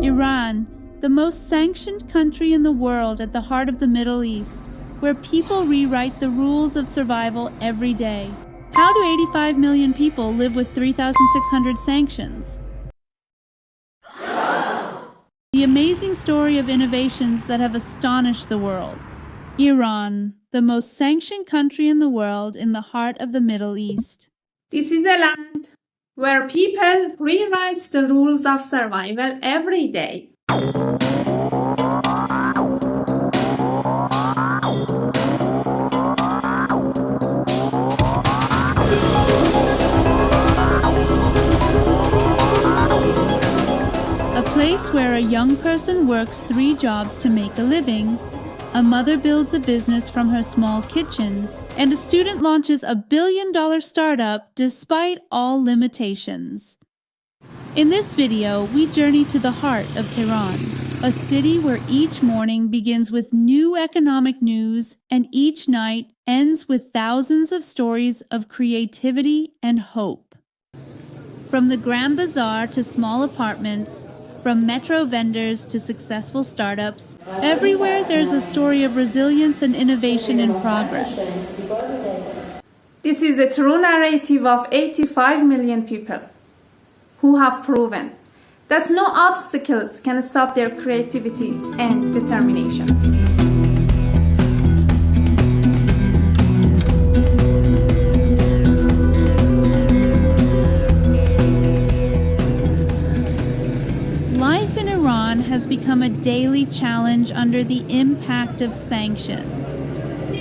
Iran, the most sanctioned country in the world at the heart of the Middle East, where people rewrite the rules of survival every day. How do 85 million people live with 3,600 sanctions? The amazing story of innovations that have astonished the world. Iran, the most sanctioned country in the world in the heart of the Middle East. This is a land where people rewrite the rules of survival every day. A place where a young person works 3 jobs to make a living, a mother builds a business from her small kitchen, and a student launches a billion-dollar startup despite all limitations. In this video, we journey to the heart of Tehran, a city where each morning begins with new economic news and each night ends with thousands of stories of creativity and hope. From the Grand Bazaar to small apartments, from metro vendors to successful startups, everywhere there's a story of resilience and innovation in progress. This is a true narrative of 85 million people who have proven that no obstacles can stop their creativity and determination. Has become a daily challenge under the impact of sanctions.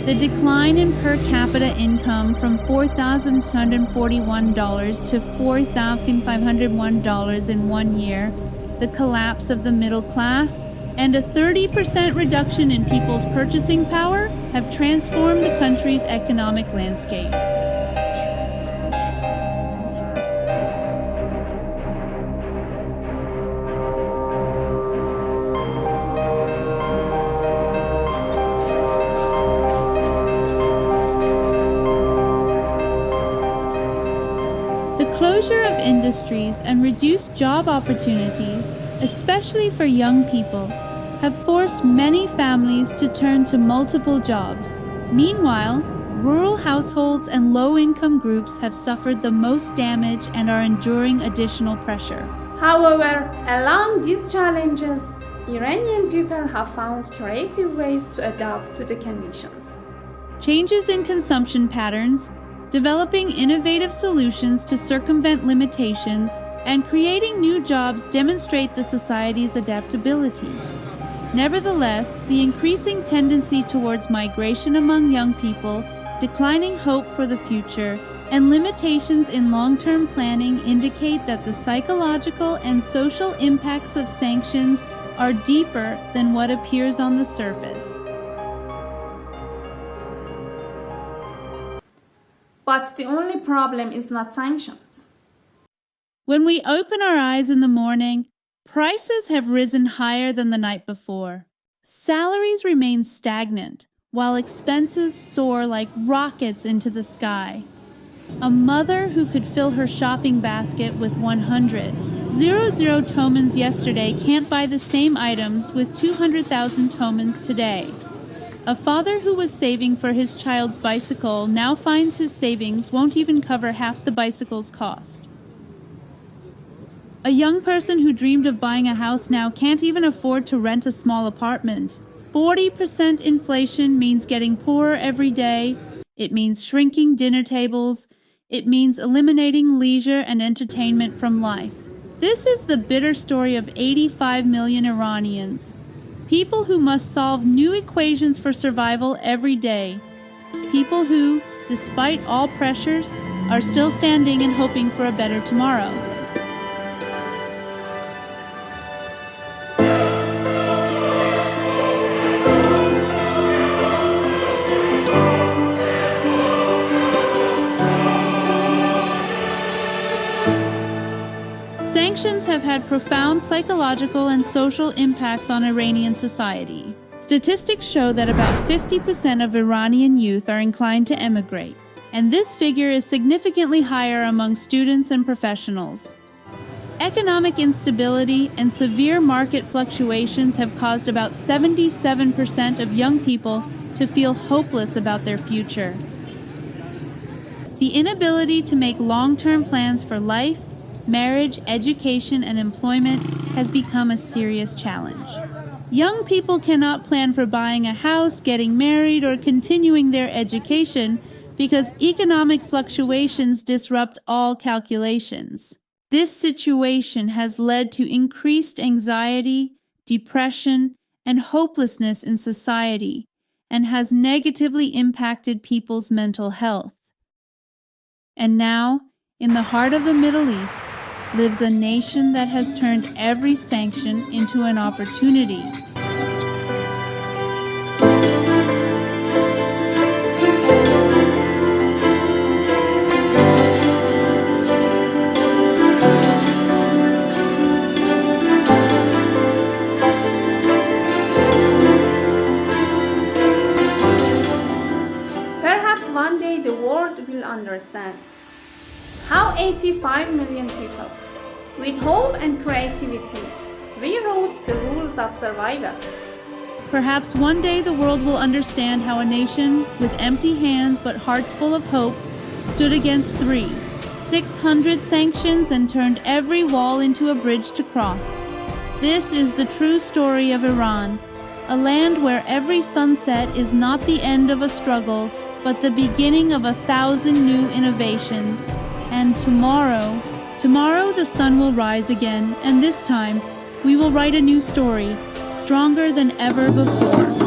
The decline in per capita income from $4,641 to $4,501 in 1 year, the collapse of the middle class, and a 30% reduction in people's purchasing power have transformed the country's economic landscape. Closure of industries and reduced job opportunities, especially for young people, have forced many families to turn to multiple jobs. Meanwhile, rural households and low-income groups have suffered the most damage and are enduring additional pressure. However, along these challenges, Iranian people have found creative ways to adapt to the conditions. Changes in consumption patterns, developing innovative solutions to circumvent limitations, and creating new jobs demonstrate the society's adaptability. Nevertheless, the increasing tendency towards migration among young people, declining hope for the future, and limitations in long-term planning indicate that the psychological and social impacts of sanctions are deeper than what appears on the surface. But the only problem is not sanctions. When we open our eyes in the morning, prices have risen higher than the night before. Salaries remain stagnant, while expenses soar like rockets into the sky. A mother who could fill her shopping basket with 100,000 tomans yesterday can't buy the same items with 200,000 tomans today. A father who was saving for his child's bicycle now finds his savings won't even cover half the bicycle's cost. A young person who dreamed of buying a house now can't even afford to rent a small apartment. 40% inflation means getting poorer every day. It means shrinking dinner tables. It means eliminating leisure and entertainment from life. This is the bitter story of 85 million Iranians. People who must solve new equations for survival every day. People who, despite all pressures, are still standing and hoping for a better tomorrow. Sanctions have had profound psychological and social impacts on Iranian society. Statistics show that about 50% of Iranian youth are inclined to emigrate, and this figure is significantly higher among students and professionals. Economic instability and severe market fluctuations have caused about 77% of young people to feel hopeless about their future. The inability to make long-term plans for life, marriage, education, and employment has become a serious challenge. Young people cannot plan for buying a house, getting married, or continuing their education because economic fluctuations disrupt all calculations. This situation has led to increased anxiety, depression, and hopelessness in society, and has negatively impacted people's mental health. And now, in the heart of the Middle East, lives a nation that has turned every sanction into an opportunity. Perhaps one day the world will understand how 85 million people, with hope and creativity, rewrote the rules of survival. Perhaps one day the world will understand how a nation with empty hands but hearts full of hope stood against 600 sanctions and turned every wall into a bridge to cross. This is the true story of Iran, a land where every sunset is not the end of a struggle, but the beginning of 1,000 new innovations. And tomorrow the sun will rise again, and this time we will write a new story, stronger than ever before.